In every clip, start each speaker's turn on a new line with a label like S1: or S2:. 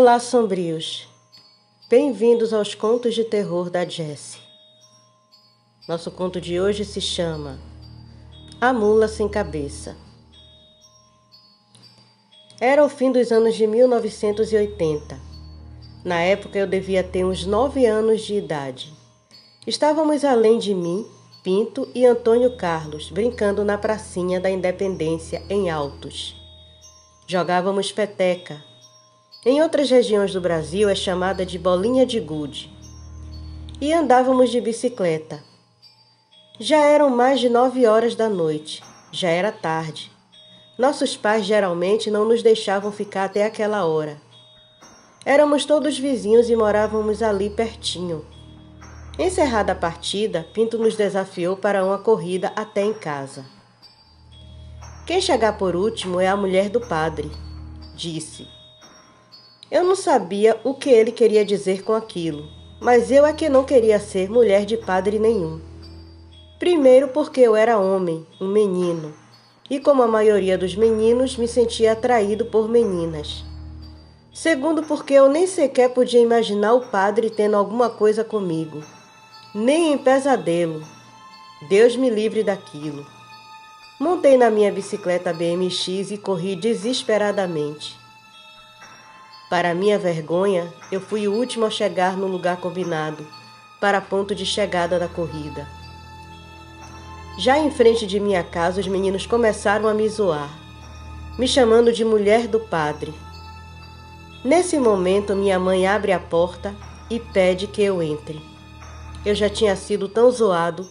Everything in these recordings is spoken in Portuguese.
S1: Olá, sombrios! Bem-vindos aos Contos de Terror da Jessie. Nosso conto de hoje se chama A Mula Sem Cabeça. Era o fim dos anos de 1980. Na época eu devia ter uns 9 anos de idade. Estávamos além de mim, Pinto e Antônio Carlos, brincando na pracinha da Independência, em Altos. Jogávamos peteca. Em outras regiões do Brasil é chamada de bolinha de gude. E andávamos de bicicleta. Já eram mais de 9 horas da noite. Já era tarde. Nossos pais geralmente não nos deixavam ficar até aquela hora. Éramos todos vizinhos e morávamos ali pertinho. Encerrada a partida, Pinto nos desafiou para uma corrida até em casa. Quem chegar por último é a mulher do padre, disse. Eu não sabia o que ele queria dizer com aquilo, mas eu é que não queria ser mulher de padre nenhum. Primeiro porque eu era homem, um menino, e como a maioria dos meninos, me sentia atraído por meninas. Segundo porque eu nem sequer podia imaginar o padre tendo alguma coisa comigo. Nem em pesadelo. Deus me livre daquilo. Montei na minha bicicleta BMX e corri desesperadamente. Para minha vergonha, eu fui o último a chegar no lugar combinado, para ponto de chegada da corrida. Já em frente de minha casa, os meninos começaram a me zoar, me chamando de mulher do padre. Nesse momento, minha mãe abre a porta e pede que eu entre. Eu já tinha sido tão zoado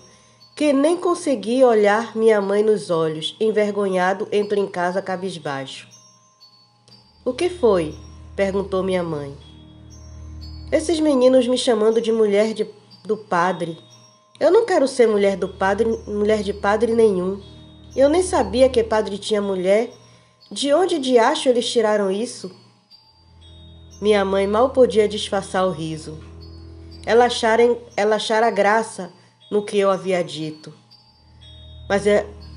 S1: que nem consegui olhar minha mãe nos olhos. Envergonhado, entro em casa cabisbaixo. O que foi? Perguntou minha mãe. Esses meninos me chamando de mulher do padre. Eu não quero ser mulher de padre nenhum. Eu nem sabia que padre tinha mulher. De onde de acho eles tiraram isso? Minha mãe mal podia disfarçar o riso. Ela achara graça no que eu havia dito.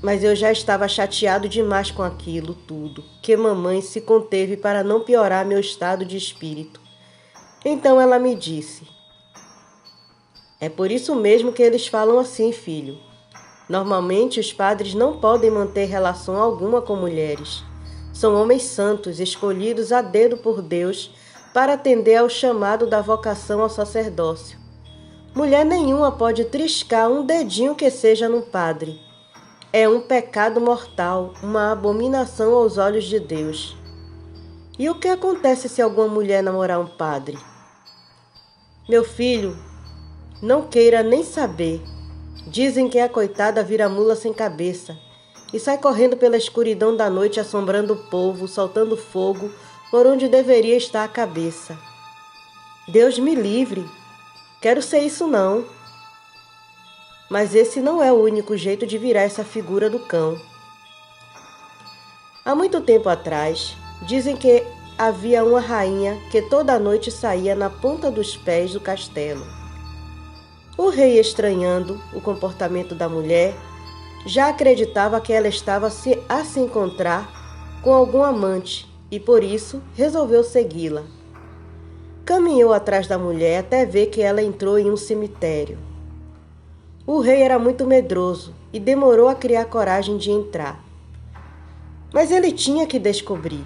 S1: Mas eu já estava chateado demais com aquilo tudo, que mamãe se conteve para não piorar meu estado de espírito. Então ela me disse: é por isso mesmo que eles falam assim, filho. Normalmente os padres não podem manter relação alguma com mulheres. São homens santos, escolhidos a dedo por Deus para atender ao chamado da vocação ao sacerdócio. Mulher nenhuma pode triscar um dedinho que seja num padre. É um pecado mortal, uma abominação aos olhos de Deus. E o que acontece se alguma mulher namorar um padre? Meu filho, não queira nem saber. Dizem que a coitada vira mula sem cabeça e sai correndo pela escuridão da noite assombrando o povo, soltando fogo por onde deveria estar a cabeça. Deus me livre. Quero ser isso não. Mas esse não é o único jeito de virar essa figura do cão. Há muito tempo atrás, dizem que havia uma rainha que toda noite saía na ponta dos pés do castelo. O rei, estranhando o comportamento da mulher, já acreditava que ela estava a se encontrar com algum amante e, por isso, resolveu segui-la. Caminhou atrás da mulher até ver que ela entrou em um cemitério. O rei era muito medroso e demorou a criar coragem de entrar. Mas ele tinha que descobrir.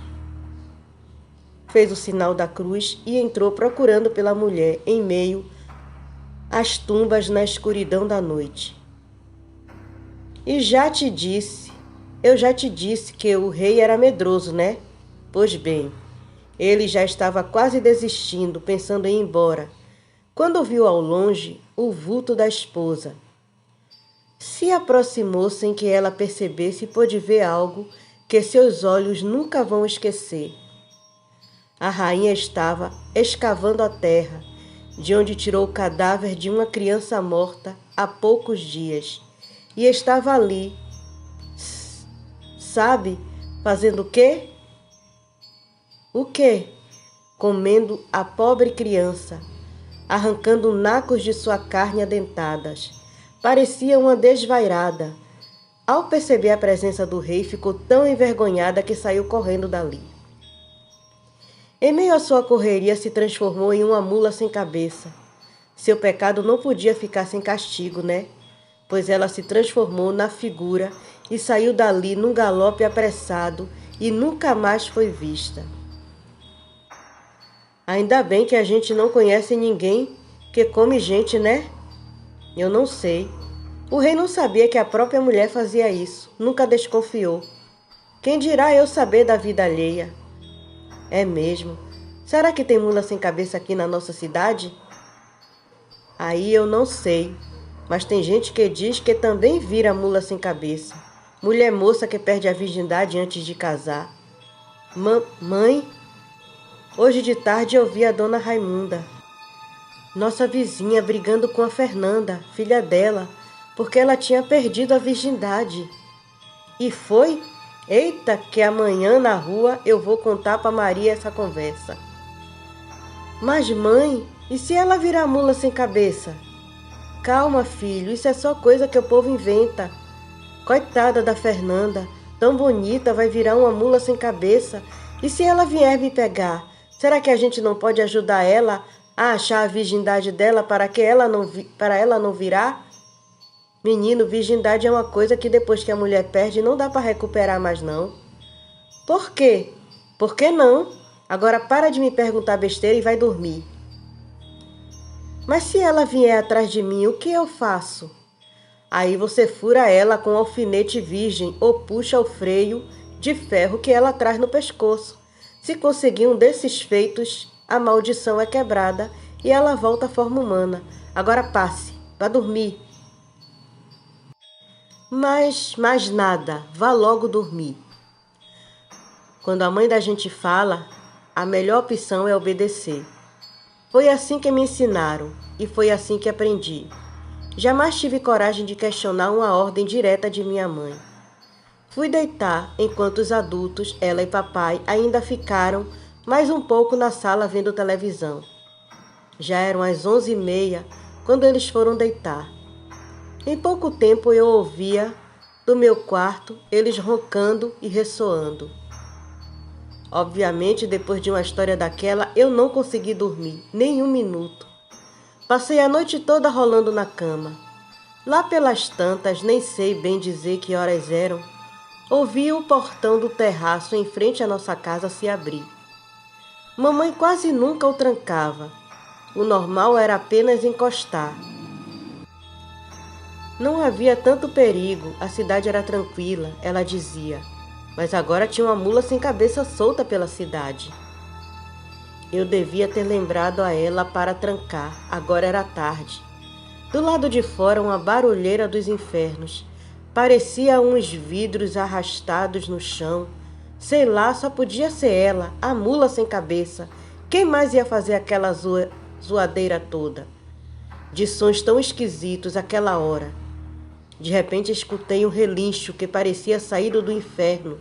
S1: Fez o sinal da cruz e entrou procurando pela mulher em meio às tumbas na escuridão da noite. Eu já te disse que o rei era medroso, né? Pois bem, ele já estava quase desistindo, pensando em ir embora, quando viu ao longe o vulto da esposa. Se aproximou sem que ela percebesse e pôde ver algo que seus olhos nunca vão esquecer. A rainha estava escavando a terra, de onde tirou o cadáver de uma criança morta há poucos dias, e estava ali, sabe, fazendo o quê? O quê? Comendo a pobre criança, arrancando nacos de sua carne adentadas. Parecia uma desvairada. Ao perceber a presença do rei, ficou tão envergonhada que saiu correndo dali. Em meio à sua correria, se transformou em uma mula sem cabeça. Seu pecado não podia ficar sem castigo, né? Pois ela se transformou na figura e saiu dali num galope apressado e nunca mais foi vista. Ainda bem que a gente não conhece ninguém que come gente, né? Eu não sei. O rei não sabia que a própria mulher fazia isso, nunca desconfiou. Quem dirá eu saber da vida alheia? É mesmo. Será que tem mula sem cabeça aqui na nossa cidade? Aí eu não sei, mas tem gente que diz que também vira mula sem cabeça. Mulher moça que perde a virgindade antes de casar. Mãe, hoje de tarde eu vi a dona Raimunda, nossa vizinha, brigando com a Fernanda, filha dela, porque ela tinha perdido a virgindade. E foi? Eita, que amanhã na rua eu vou contar para Maria essa conversa. Mas mãe, e se ela virar mula sem cabeça? Calma, filho, isso é só coisa que o povo inventa. Coitada da Fernanda, tão bonita, vai virar uma mula sem cabeça. E se ela vier me pegar, será que a gente não pode ajudar ela a achar a virgindade dela para ela não virar? Menino, virgindade é uma coisa que depois que a mulher perde não dá para recuperar mais não. Por quê? Por que não? Agora para de me perguntar besteira e vai dormir. Mas se ela vier atrás de mim, o que eu faço? Aí você fura ela com um alfinete virgem ou puxa o freio de ferro que ela traz no pescoço. Se conseguir um desses feitos, a maldição é quebrada e ela volta à forma humana. Agora passe, vá dormir. Mas mais nada, vá logo dormir. Quando a mãe da gente fala, a melhor opção é obedecer. Foi assim que me ensinaram e foi assim que aprendi. Jamais tive coragem de questionar uma ordem direta de minha mãe. Fui deitar enquanto os adultos, ela e papai, ainda ficaram mais um pouco na sala vendo televisão. Já eram as 11h30 quando eles foram deitar. Em pouco tempo eu ouvia do meu quarto eles roncando e ressoando. Obviamente, depois de uma história daquela, eu não consegui dormir, nem um minuto. Passei a noite toda rolando na cama. Lá pelas tantas, nem sei bem dizer que horas eram, ouvi o portão do terraço em frente à nossa casa se abrir. Mamãe quase nunca o trancava. O normal era apenas encostar. Não havia tanto perigo, a cidade era tranquila, ela dizia. Mas agora tinha uma mula sem cabeça solta pela cidade. Eu devia ter lembrado a ela para trancar, agora era tarde. Do lado de fora, uma barulheira dos infernos. Parecia uns vidros arrastados no chão. Sei lá, só podia ser ela, a mula sem cabeça. Quem mais ia fazer aquela zoadeira toda? De sons tão esquisitos àquela hora. De repente escutei um relincho que parecia saído do inferno.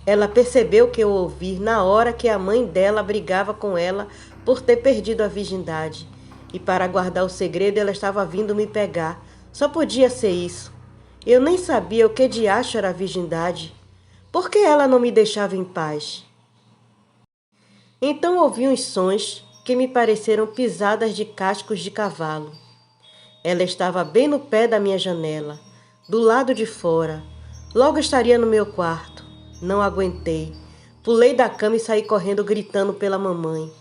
S1: Ela percebeu que eu ouvi na hora que a mãe dela brigava com ela por ter perdido a virgindade. E para guardar o segredo ela estava vindo me pegar. Só podia ser isso. Eu nem sabia o que diacho era a virgindade. Por que ela não me deixava em paz? Então ouvi uns sons que me pareceram pisadas de cascos de cavalo. Ela estava bem no pé da minha janela, do lado de fora. Logo estaria no meu quarto. Não aguentei. Pulei da cama e saí correndo gritando pela mamãe.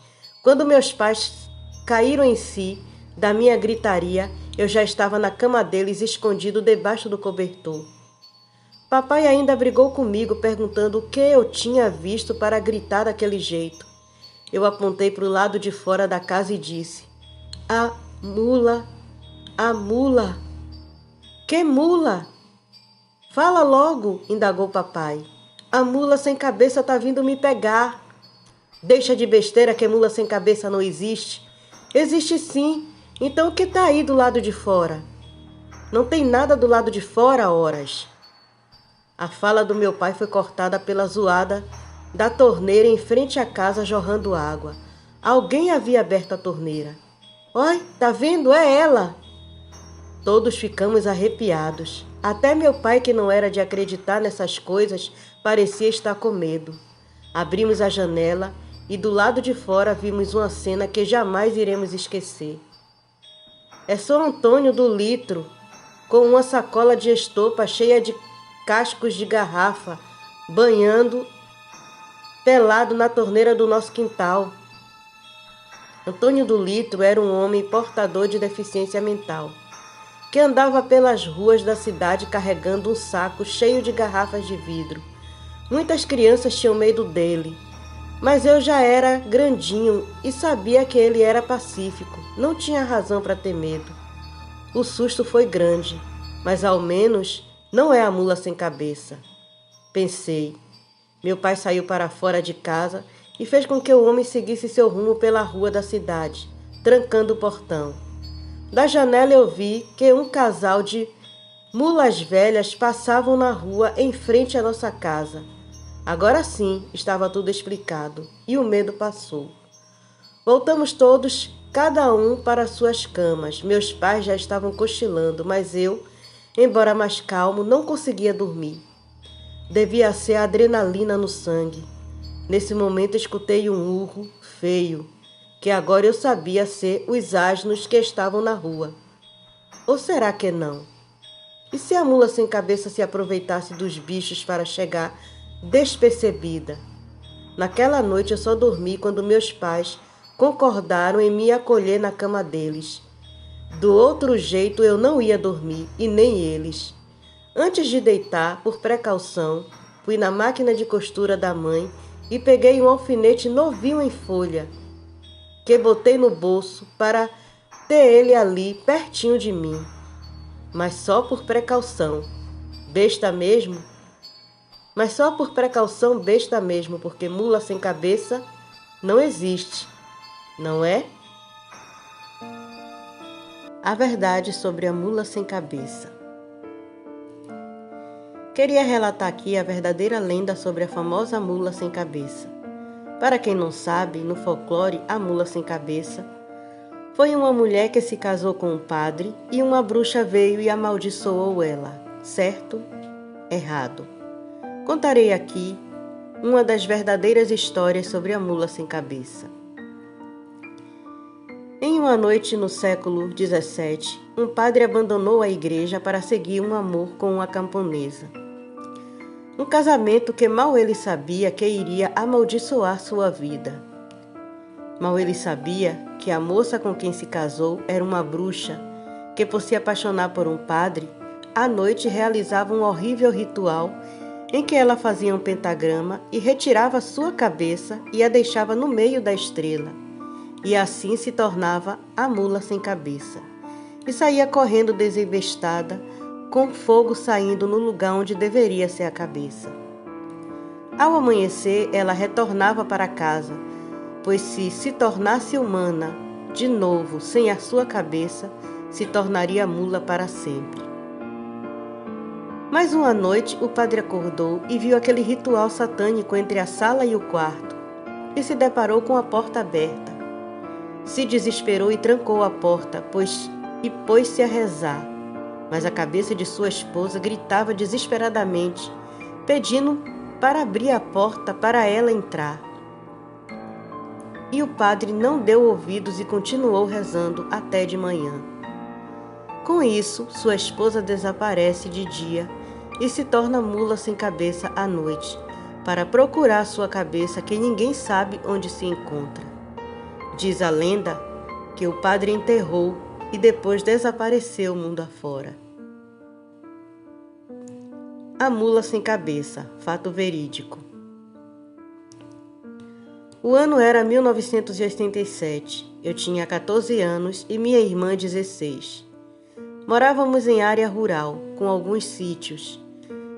S1: Quando meus pais caíram em si da minha gritaria, eu já estava na cama deles, escondido debaixo do cobertor. Papai ainda brigou comigo, perguntando o que eu tinha visto para gritar daquele jeito. Eu apontei para o lado de fora da casa e disse: "A mula, a mula." "Que mula?" "Fala logo", indagou papai. "A mula sem cabeça está vindo me pegar." "Deixa de besteira que mula sem cabeça não existe." "Existe sim. Então o que está aí do lado de fora?" "Não tem nada do lado de fora, horas." A fala do meu pai foi cortada pela zoada da torneira em frente à casa jorrando água. Alguém havia aberto a torneira. "Oi, tá vendo? É ela!" Todos ficamos arrepiados. Até meu pai, que não era de acreditar nessas coisas, parecia estar com medo. Abrimos a janela e do lado de fora vimos uma cena que jamais iremos esquecer. É São Antônio do Litro, com uma sacola de estopa cheia de cascos de garrafa, banhando pelado na torneira do nosso quintal. Antônio do Litro era um homem portador de deficiência mental, que andava pelas ruas da cidade carregando um saco cheio de garrafas de vidro. Muitas crianças tinham medo dele, mas eu já era grandinho e sabia que ele era pacífico, não tinha razão para ter medo. O susto foi grande, mas ao menos não é a mula sem cabeça. Pensei. Meu pai saiu para fora de casa e fez com que o homem seguisse seu rumo pela rua da cidade, trancando o portão. Da janela eu vi que um casal de mulas velhas passavam na rua em frente à nossa casa. Agora sim estava tudo explicado e o medo passou. Voltamos todos, cada um para suas camas. Meus pais já estavam cochilando, mas eu, embora mais calmo, não conseguia dormir. Devia ser a adrenalina no sangue. Nesse momento escutei um urro feio, que agora eu sabia ser os asnos que estavam na rua. Ou será que não? E se a mula sem cabeça se aproveitasse dos bichos para chegar despercebida? Naquela noite eu só dormi quando meus pais concordaram em me acolher na cama deles. Do outro jeito eu não ia dormir, e nem eles. Antes de deitar, por precaução, fui na máquina de costura da mãe e peguei um alfinete novinho em folha, que botei no bolso para ter ele ali pertinho de mim. Mas só por precaução. Besta mesmo? Mas só por precaução besta mesmo, porque mula sem cabeça não existe, não é? A verdade sobre a mula sem cabeça. Queria relatar aqui a verdadeira lenda sobre a famosa mula sem cabeça. Para quem não sabe, no folclore, a mula sem cabeça foi uma mulher que se casou com um padre e uma bruxa veio e amaldiçoou ela. Certo? Errado. Contarei aqui uma das verdadeiras histórias sobre a mula sem cabeça. Em uma noite no século XVII, um padre abandonou a igreja para seguir um amor com uma camponesa. Um casamento que mal ele sabia que iria amaldiçoar sua vida. Mal ele sabia que a moça com quem se casou era uma bruxa, que por se apaixonar por um padre, à noite realizava um horrível ritual em que ela fazia um pentagrama e retirava sua cabeça e a deixava no meio da estrela, e assim se tornava a mula sem cabeça, e saía correndo desembestada, com fogo saindo no lugar onde deveria ser a cabeça. Ao amanhecer, ela retornava para casa, pois se tornasse humana, de novo, sem a sua cabeça, se tornaria mula para sempre. Mas uma noite, o padre acordou e viu aquele ritual satânico entre a sala e o quarto, e se deparou com a porta aberta. Se desesperou e trancou a porta, pôs-se a rezar. Mas a cabeça de sua esposa gritava desesperadamente, pedindo para abrir a porta para ela entrar. E o padre não deu ouvidos e continuou rezando até de manhã. Com isso, sua esposa desaparece de dia e se torna mula sem cabeça à noite, para procurar sua cabeça que ninguém sabe onde se encontra. Diz a lenda que o padre enterrou e depois desapareceu mundo afora. A mula sem cabeça, fato verídico. O ano era 1987. Eu tinha 14 anos e minha irmã 16. Morávamos em área rural, com alguns sítios.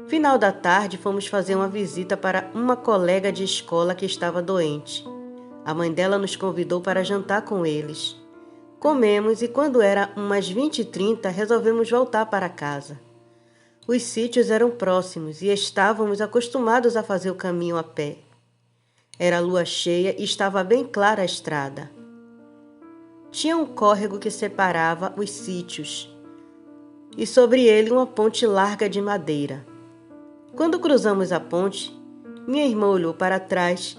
S1: Final da tarde, fomos fazer uma visita para uma colega de escola que estava doente. A mãe dela nos convidou para jantar com eles. Comemos e quando era umas 20h30, resolvemos voltar para casa. Os sítios eram próximos e estávamos acostumados a fazer o caminho a pé. Era lua cheia e estava bem clara a estrada. Tinha um córrego que separava os sítios e sobre ele uma ponte larga de madeira. Quando cruzamos a ponte, minha irmã olhou para trás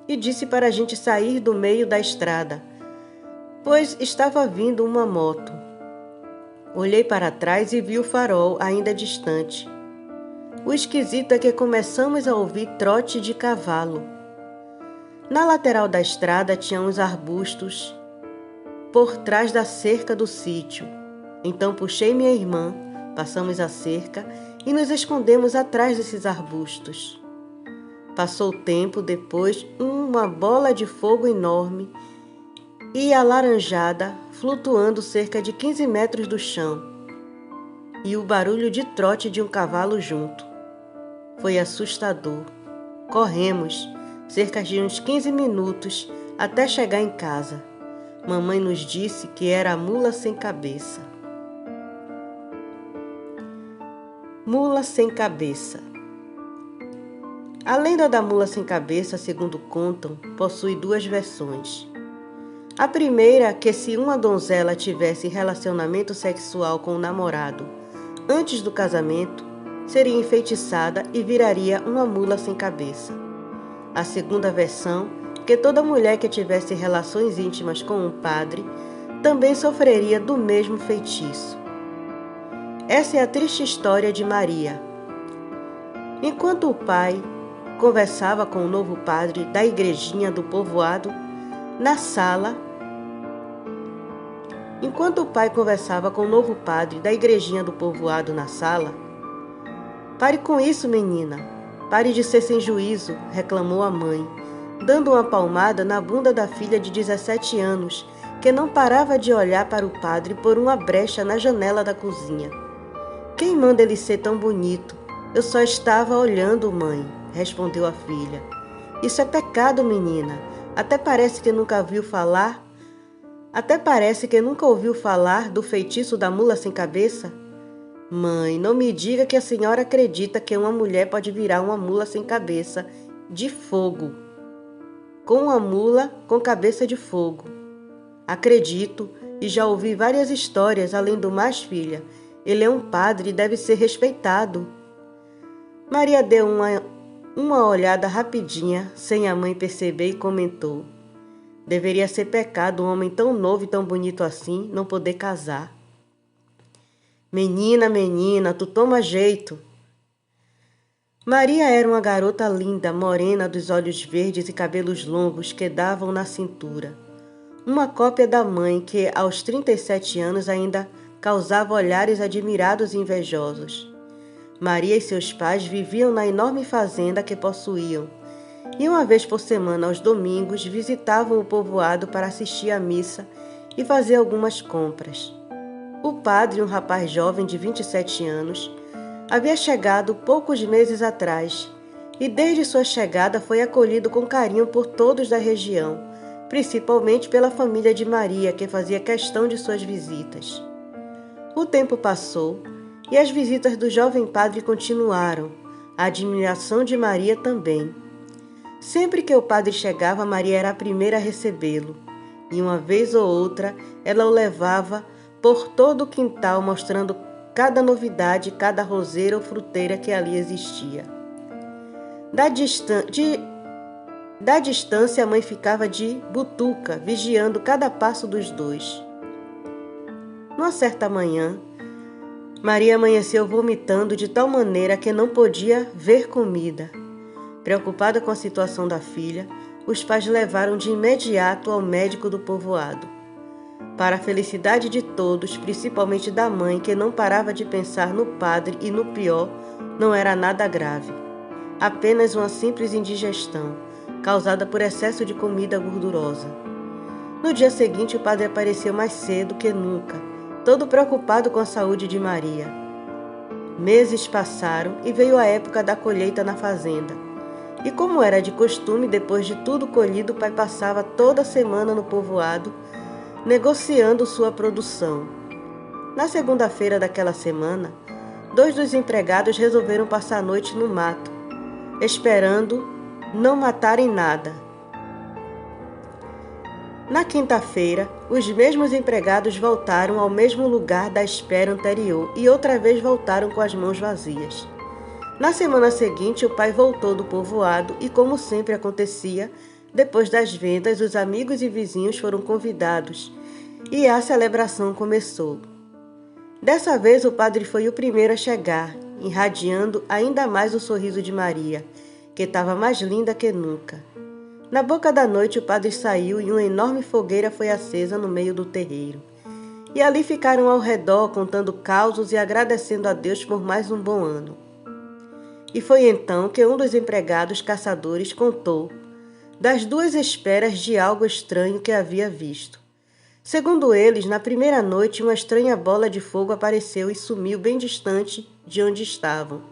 S1: e disse para a gente sair do meio da estrada, pois estava vindo uma moto. Olhei para trás e vi o farol ainda distante. O esquisito é que começamos a ouvir trote de cavalo. Na lateral da estrada tinha uns arbustos por trás da cerca do sítio. Então puxei minha irmã, passamos a cerca e nos escondemos atrás desses arbustos. Passou o tempo, depois uma bola de fogo enorme e alaranjada flutuando cerca de 15 metros do chão e o barulho de trote de um cavalo junto. Foi assustador. Corremos cerca de uns 15 minutos até chegar em casa. Mamãe nos disse que era a mula sem cabeça. Mula sem cabeça. A lenda da mula sem cabeça, segundo contam, possui duas versões. A primeira, que se uma donzela tivesse relacionamento sexual com o namorado antes do casamento, seria enfeitiçada e viraria uma mula sem cabeça. A segunda versão, que toda mulher que tivesse relações íntimas com um padre também sofreria do mesmo feitiço. Essa é a triste história de Maria. Enquanto o pai conversava com o novo padre da igrejinha do povoado na sala, "Pare com isso, menina. Pare de ser sem juízo", reclamou a mãe, dando uma palmada na bunda da filha de 17 anos, que não parava de olhar para o padre por uma brecha na janela da cozinha. "Quem manda ele ser tão bonito? Eu só estava olhando, mãe", respondeu a filha. "Isso é pecado, menina. Até parece que nunca ouviu falar do feitiço da mula sem cabeça." "Mãe, não me diga que a senhora acredita que uma mulher pode virar uma mula sem cabeça de fogo. Com uma mula com cabeça de fogo." "Acredito, e já ouvi várias histórias, além do mais, filha. Ele é um padre e deve ser respeitado." Maria deu uma olhada rapidinha, sem a mãe perceber, e comentou: "Deveria ser pecado um homem tão novo e tão bonito assim não poder casar." Menina, tu toma jeito." Maria era uma garota linda, morena, dos olhos verdes e cabelos longos que davam na cintura. Uma cópia da mãe que, aos 37 anos, ainda causava olhares admirados e invejosos. Maria e seus pais viviam na enorme fazenda que possuíam, e uma vez por semana, aos domingos, visitavam o povoado para assistir à missa e fazer algumas compras. O padre, um rapaz jovem de 27 anos, havia chegado poucos meses atrás e desde sua chegada foi acolhido com carinho por todos da região, principalmente pela família de Maria, que fazia questão de suas visitas. O tempo passou e as visitas do jovem padre continuaram, a admiração de Maria também. Sempre que o padre chegava, Maria era a primeira a recebê-lo, e uma vez ou outra ela o levava por todo o quintal, mostrando cada novidade, cada roseira ou fruteira que ali existia. Da distância, a mãe ficava de butuca, vigiando cada passo dos dois. Numa certa manhã, Maria amanheceu vomitando de tal maneira que não podia ver comida. Preocupada com a situação da filha, os pais levaram de imediato ao médico do povoado. Para a felicidade de todos, principalmente da mãe, que não parava de pensar no padre e no pior, não era nada grave. Apenas uma simples indigestão, causada por excesso de comida gordurosa. No dia seguinte, o padre apareceu mais cedo que nunca, todo preocupado com a saúde de Maria. Meses passaram e veio a época da colheita na fazenda. E como era de costume, depois de tudo colhido, o pai passava toda semana no povoado, negociando sua produção. Na segunda-feira daquela semana, 2 dos empregados resolveram passar a noite no mato, esperando não matarem nada. Na quinta-feira, os mesmos empregados voltaram ao mesmo lugar da espera anterior e outra vez voltaram com as mãos vazias. Na semana seguinte, o pai voltou do povoado e, como sempre acontecia, Depois das vendas, os amigos e vizinhos foram convidados e a celebração começou. Dessa vez, o padre foi o primeiro a chegar, irradiando ainda mais o sorriso de Maria, que estava mais linda que nunca. Na boca da noite, o padre saiu e uma enorme fogueira foi acesa no meio do terreiro. E ali ficaram ao redor, contando causos e agradecendo a Deus por mais um bom ano. E foi então que um dos empregados caçadores contou das duas esperas de algo estranho que havia visto. Segundo eles, na primeira noite, uma estranha bola de fogo apareceu e sumiu bem distante de onde estavam.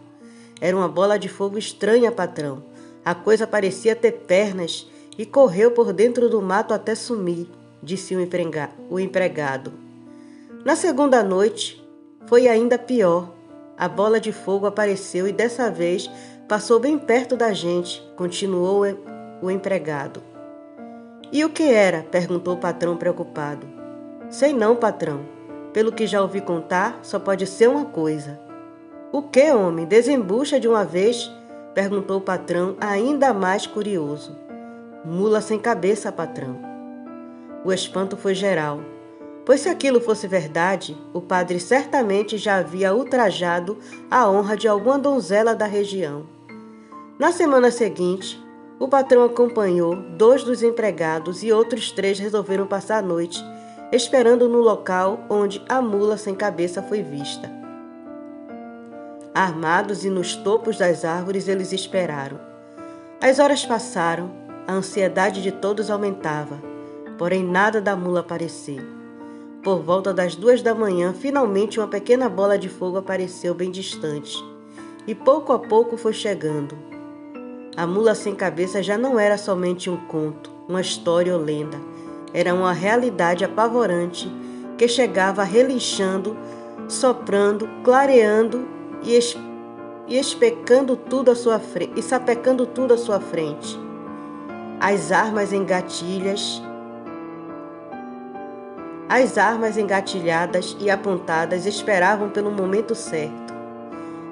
S1: Era uma bola de fogo estranha, patrão. A coisa parecia ter pernas e correu por dentro do mato até sumir, disse o empregado. Na segunda noite, foi ainda pior. A bola de fogo apareceu e dessa vez passou bem perto da gente, continuou o empregado. E o que era? Perguntou o patrão preocupado. Sei não, patrão. Pelo que já ouvi contar, só pode ser uma coisa. O que, homem? Desembucha de uma vez? Perguntou o patrão, ainda mais curioso. Mula sem cabeça, patrão. O espanto foi geral, pois se aquilo fosse verdade, o padre certamente já havia ultrajado a honra de alguma donzela da região. Na semana seguinte, o patrão acompanhou 2 dos empregados e outros 3 resolveram passar a noite, esperando no local onde a mula sem cabeça foi vista. Armados e nos topos das árvores, eles esperaram. As horas passaram, a ansiedade de todos aumentava, porém nada da mula aparecer. Por volta das 2 da manhã, finalmente uma pequena bola de fogo apareceu bem distante, e pouco a pouco foi chegando. A mula sem cabeça já não era somente um conto, uma história ou lenda. Era uma realidade apavorante que chegava relinchando, soprando, clareando e especando tudo à sua frente, e sapecando tudo à sua frente. As armas engatilhadas e apontadas esperavam pelo momento certo.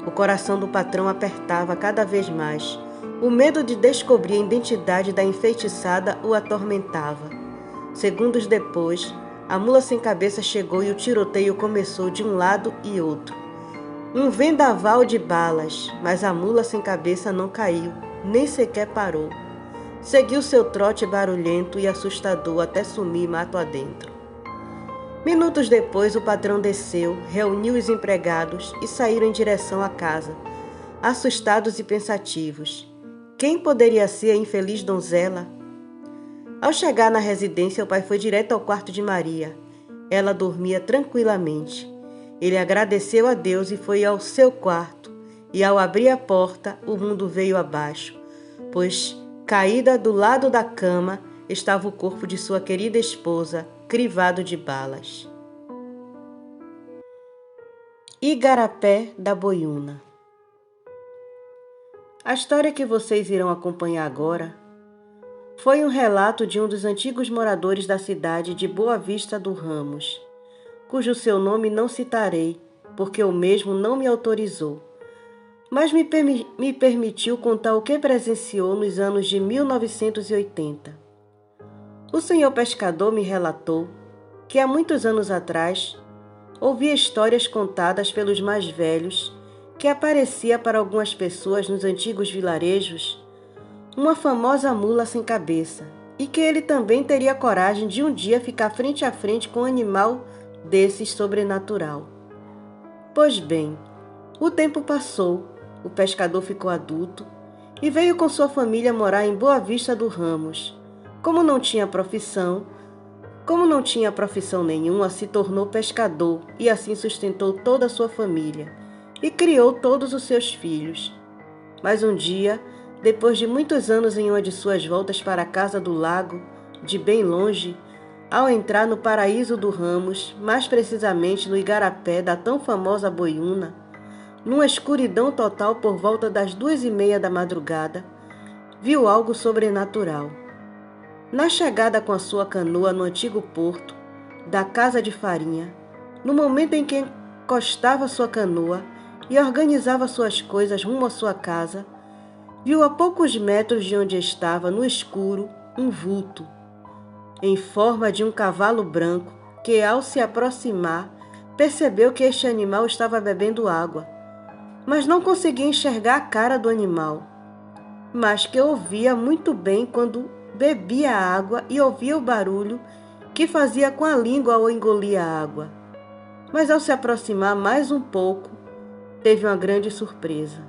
S1: O coração do patrão apertava cada vez mais. O medo de descobrir a identidade da enfeitiçada o atormentava. Segundos depois, a mula sem cabeça chegou e o tiroteio começou de um lado e outro. Um vendaval de balas, mas a mula sem cabeça não caiu, nem sequer parou. Seguiu seu trote barulhento e assustador até sumir mato adentro. Minutos depois, o patrão desceu, reuniu os empregados e saíram em direção à casa, assustados e pensativos. Quem poderia ser a infeliz donzela? Ao chegar na residência, o pai foi direto ao quarto de Maria. Ela dormia tranquilamente. Ele agradeceu a Deus e foi ao seu quarto. E ao abrir a porta, o mundo veio abaixo, pois, caída do lado da cama, estava o corpo de sua querida esposa, crivado de balas. Igarapé da Boiúna. A história que vocês irão acompanhar agora foi um relato de um dos antigos moradores da cidade de Boa Vista do Ramos, cujo seu nome não citarei, porque o mesmo não me autorizou, mas me permitiu contar o que presenciou nos anos de 1980. O senhor pescador me relatou que há muitos anos atrás ouvia histórias contadas pelos mais velhos que aparecia para algumas pessoas nos antigos vilarejos uma famosa mula sem cabeça e que ele também teria coragem de um dia ficar frente a frente com um animal desses sobrenatural. Pois bem, o tempo passou, o pescador ficou adulto e veio com sua família morar em Boa Vista do Ramos. Como não tinha profissão nenhuma, se tornou pescador e assim sustentou toda a sua família e criou todos os seus filhos. Mas um dia, depois de muitos anos em uma de suas voltas para a casa do lago, de bem longe, ao entrar no paraíso do Ramos, mais precisamente no igarapé da tão famosa Boiúna, numa escuridão total por volta das 2:30 da madrugada, viu algo sobrenatural. Na chegada com a sua canoa no antigo porto da Casa de Farinha, no momento em que encostava sua canoa e organizava suas coisas rumo à sua casa, viu a poucos metros de onde estava, no escuro, um vulto, em forma de um cavalo branco, que ao se aproximar, percebeu que este animal estava bebendo água, mas não conseguia enxergar a cara do animal, mas que ouvia muito bem quando bebia a água e ouvia o barulho que fazia com a língua ao engolir a água. Mas ao se aproximar mais um pouco, teve uma grande surpresa.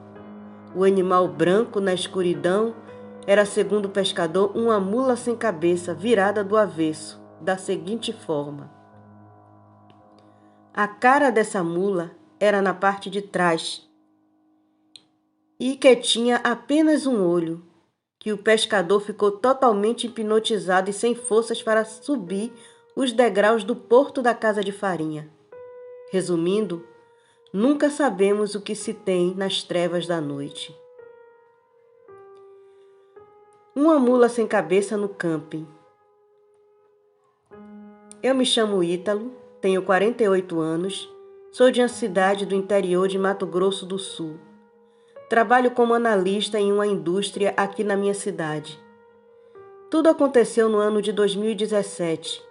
S1: O animal branco na escuridão era, segundo o pescador, uma mula sem cabeça, virada do avesso, da seguinte forma. A cara dessa mula era na parte de trás e que tinha apenas um olho, que o pescador ficou totalmente hipnotizado e sem forças para subir os degraus do porto da casa de farinha. Resumindo, nunca sabemos o que se tem nas trevas da noite. Uma mula sem cabeça no camping. Eu me chamo Ítalo, tenho 48 anos, sou de uma cidade do interior de Mato Grosso do Sul. Trabalho como analista em uma indústria aqui na minha cidade. Tudo aconteceu no ano de 2017.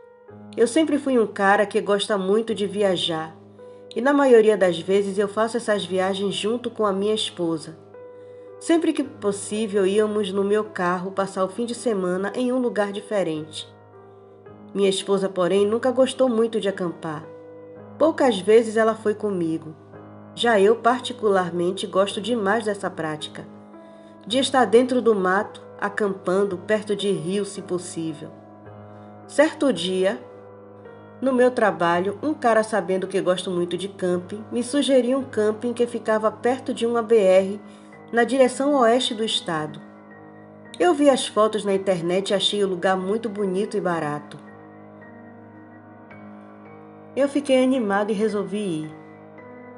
S1: Eu sempre fui um cara que gosta muito de viajar, e na maioria das vezes eu faço essas viagens junto com a minha esposa. Sempre que possível, íamos no meu carro passar o fim de semana em um lugar diferente. Minha esposa, porém, nunca gostou muito de acampar. Poucas vezes ela foi comigo. Já eu, particularmente, gosto demais dessa prática, de estar dentro do mato, acampando perto de rio, se possível. Certo dia, no meu trabalho, um cara, sabendo que gosto muito de camping, me sugeriu um camping que ficava perto de uma BR, na direção oeste do estado. Eu vi as fotos na internet e achei o lugar muito bonito e barato. Eu fiquei animado e resolvi ir.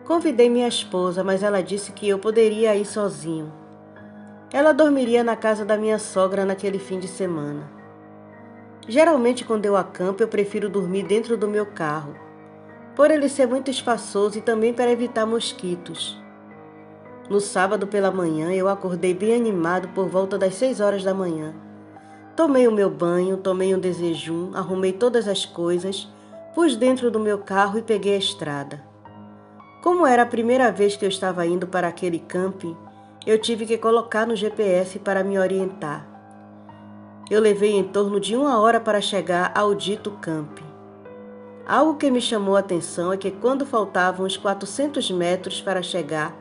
S1: Convidei minha esposa, mas ela disse que eu poderia ir sozinho. Ela dormiria na casa da minha sogra naquele fim de semana. Geralmente, quando eu acampo, eu prefiro dormir dentro do meu carro, por ele ser muito espaçoso e também para evitar mosquitos. No sábado pela manhã, eu acordei bem animado por volta das 6 horas da manhã. Tomei o meu banho, tomei um desejum, arrumei todas as coisas, pus dentro do meu carro e peguei a estrada. Como era a primeira vez que eu estava indo para aquele camping, eu tive que colocar no GPS para me orientar. Eu levei em torno de 1 hora para chegar ao dito camping. Algo que me chamou a atenção é que quando faltavam uns 400 metros para chegar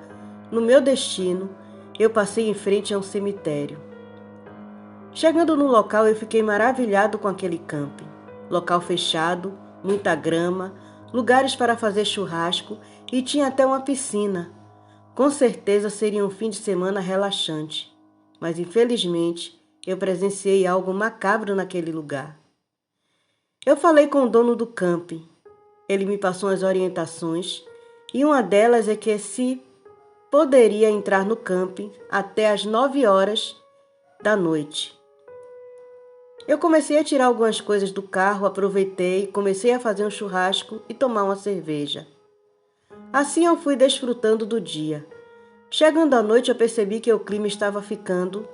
S1: no meu destino, eu passei em frente a um cemitério. Chegando no local, eu fiquei maravilhado com aquele camping. Local fechado, muita grama, lugares para fazer churrasco e tinha até uma piscina. Com certeza seria um fim de semana relaxante, mas infelizmente eu presenciei algo macabro naquele lugar. Eu falei com o dono do camping. Ele me passou as orientações e uma delas é que se poderia entrar no camping até às 9 horas da noite. Eu comecei a tirar algumas coisas do carro, aproveitei, comecei a fazer um churrasco e tomar uma cerveja. Assim eu fui desfrutando do dia. Chegando à noite, eu percebi que o clima estava fechando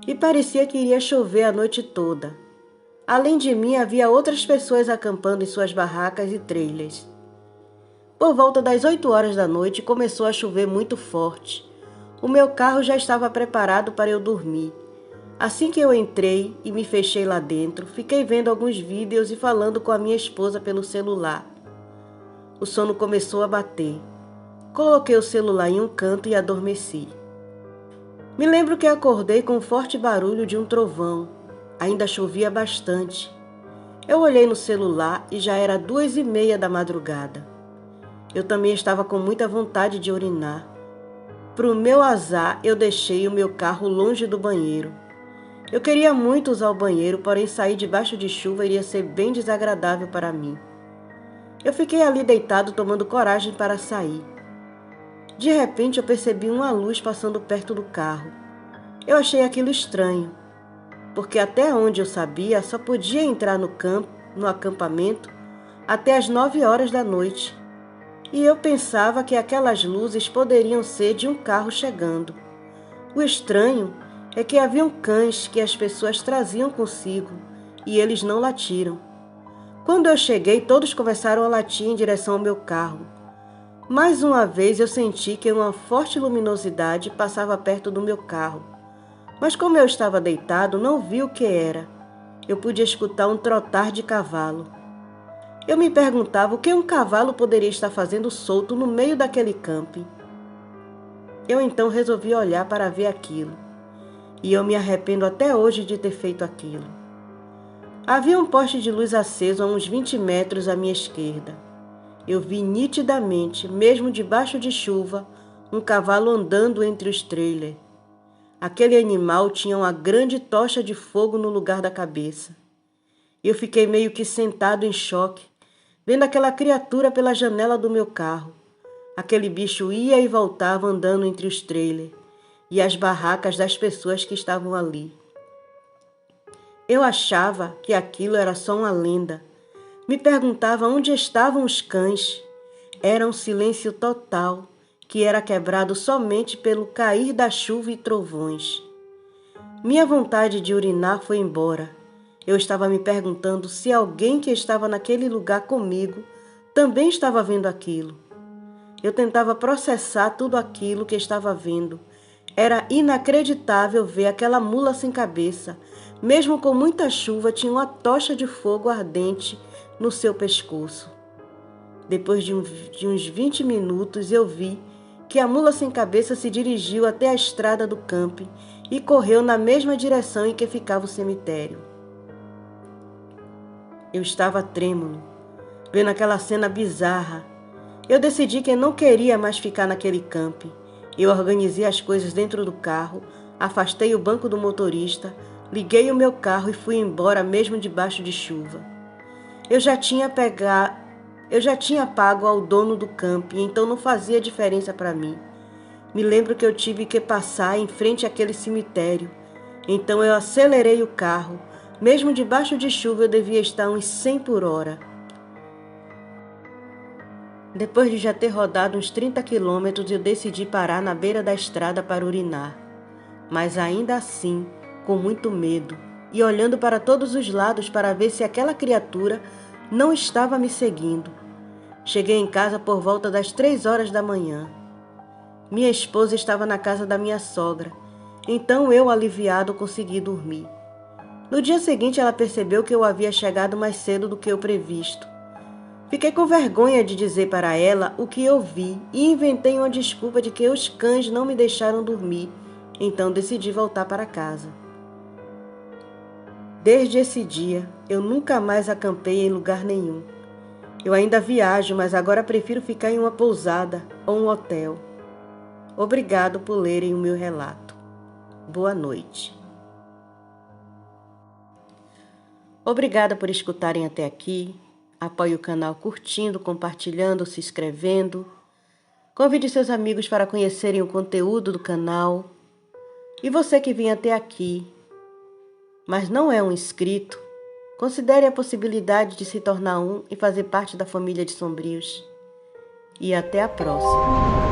S1: e parecia que iria chover a noite toda. Além de mim, havia outras pessoas acampando em suas barracas e trailers. Por volta das 8 horas da noite, começou a chover muito forte. O meu carro já estava preparado para eu dormir. Assim que eu entrei e me fechei lá dentro, fiquei vendo alguns vídeos e falando com a minha esposa pelo celular. O sono começou a bater. Coloquei o celular em um canto e adormeci. Me lembro que acordei com um forte barulho de um trovão. Ainda chovia bastante. Eu olhei no celular e já era 2h30 da madrugada. Eu também estava com muita vontade de urinar. Para o meu azar, eu deixei o meu carro longe do banheiro. Eu queria muito usar o banheiro, porém sair debaixo de chuva iria ser bem desagradável para mim. Eu fiquei ali deitado tomando coragem para sair. De repente eu percebi uma luz passando perto do carro. Eu achei aquilo estranho, porque até onde eu sabia só podia entrar no acampamento até às 9 horas da noite. E eu pensava que aquelas luzes poderiam ser de um carro chegando. O estranho é que haviam cães que as pessoas traziam consigo e eles não latiram. Quando eu cheguei, todos começaram a latir em direção ao meu carro. Mais uma vez eu senti que uma forte luminosidade passava perto do meu carro. Mas como eu estava deitado, não vi o que era. Eu podia escutar um trotar de cavalo. Eu me perguntava o que um cavalo poderia estar fazendo solto no meio daquele camping. Eu então resolvi olhar para ver aquilo. E eu me arrependo até hoje de ter feito aquilo. Havia um poste de luz aceso a uns 20 metros à minha esquerda. Eu vi nitidamente, mesmo debaixo de chuva, um cavalo andando entre os trailers. Aquele animal tinha uma grande tocha de fogo no lugar da cabeça. Eu fiquei meio que sentado em choque, vendo aquela criatura pela janela do meu carro. Aquele bicho ia e voltava andando entre os trailers e as barracas das pessoas que estavam ali. Eu achava que aquilo era só uma lenda. Me perguntava onde estavam os cães. Era um silêncio total, que era quebrado somente pelo cair da chuva e trovões. Minha vontade de urinar foi embora. Eu estava me perguntando se alguém que estava naquele lugar comigo também estava vendo aquilo. Eu tentava processar tudo aquilo que estava vendo. Era inacreditável ver aquela mula sem cabeça. Mesmo com muita chuva, tinha uma tocha de fogo ardente no seu pescoço. Depois de uns 20 minutos, eu vi que a mula sem cabeça se dirigiu até a estrada do camping e correu na mesma direção em que ficava o cemitério. Eu estava trêmulo, vendo aquela cena bizarra. Eu decidi que não queria mais ficar naquele camping. Eu organizei as coisas dentro do carro, afastei o banco do motorista, liguei o meu carro e fui embora mesmo debaixo de chuva. Eu já tinha pago ao dono do camping, então não fazia diferença para mim. Me lembro que eu tive que passar em frente àquele cemitério. Então eu acelerei o carro. Mesmo debaixo de chuva eu devia estar uns 100 por hora. Depois de já ter rodado uns 30 quilômetros, eu decidi parar na beira da estrada para urinar. Mas ainda assim, com muito medo, e olhando para todos os lados para ver se aquela criatura não estava me seguindo. Cheguei em casa por volta das 3 horas da manhã. Minha esposa estava na casa da minha sogra, então eu, aliviado, consegui dormir. No dia seguinte, ela percebeu que eu havia chegado mais cedo do que o previsto. Fiquei com vergonha de dizer para ela o que eu vi e inventei uma desculpa de que os cães não me deixaram dormir, então decidi voltar para casa. Desde esse dia, eu nunca mais acampei em lugar nenhum. Eu ainda viajo, mas agora prefiro ficar em uma pousada ou um hotel. Obrigado por lerem o meu relato. Boa noite. Obrigada por escutarem até aqui. Apoie o canal curtindo, compartilhando, se inscrevendo. Convide seus amigos para conhecerem o conteúdo do canal. E você que vem até aqui, mas não é um inscrito, considere a possibilidade de se tornar um e fazer parte da família de Sombrios. E até a próxima.